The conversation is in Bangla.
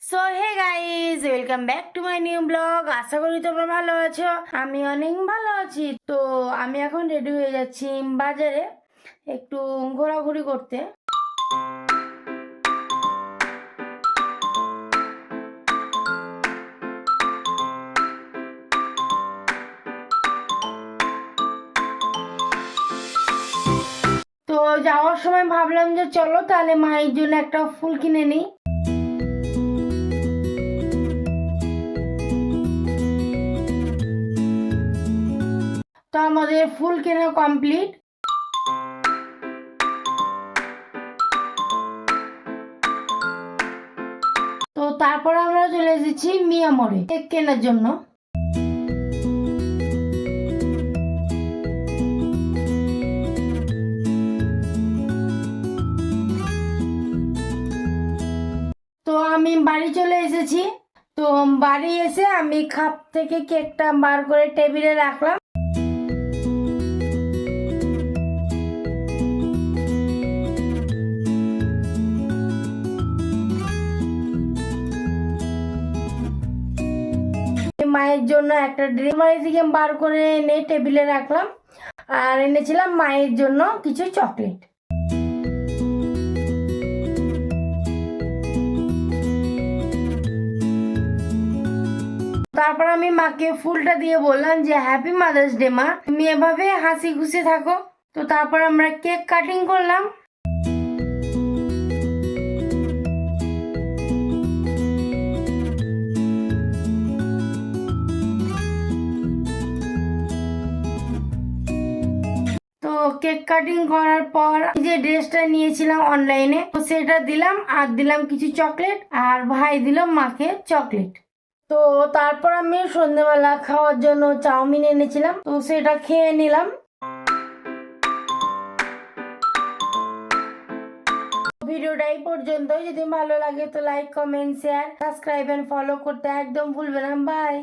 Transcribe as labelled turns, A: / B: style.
A: So hey guys, welcome back to my new blog. আশা করি তোমরা ভালো আছো। আমি অনেক ভালো আছি। তো আমি এখন রেডি হয়ে যাচ্ছি বাজারে একটু ঘোরাঘুরি করতে। তো যাওয়ার সময় ভাবলাম যে চলো তাহলে মায়ের জন্য একটা ফুল কিনে নিই। তো আমাদের ফুল কেনা কমপ্লিট। তো তারপর আমরা চলে এসেছি মিয়ামোড়ে কেক কেনার জন্য। তো আমি বাড়ি চলে এসেছি। তো বাড়ি এসে আমি খাপ থেকে কেকটা বার করে টেবিলে রাখলাম। মায়ের জন্য একটা ডেলিভারি থেকে বার করে এনে টেবিলে রাখলাম, আর এনেছিলাম মায়ের জন্য কিছু চকলেট। তারপর আমি মাকে ফুলটা দিয়ে বললাম যে হ্যাপি মাদার্স ডে মা, তুমি এভাবে হাসি খুশি থাকো। তো তারপর আমরা কেক কাটিং করলাম। তো কেক কাটিং করার পর যে ড্রেসটা নিয়েছিলাম অনলাইনে, তো সেটা দিলাম, আর দিলাম কিছু চকলেট, আর ভাই দিল মাকে চকলেট। তো তারপর আমি সন্ধ্যেবেলা খাওয়ার জন্য চাউমিন এনেছিলাম, তো সেটা খেয়ে নিলাম। ভিডিওটা এই পর্যন্ত। যদি ভালো লাগে তো like, comment, share, subscribe and follow করতে একদম ভুলবে না। বাই।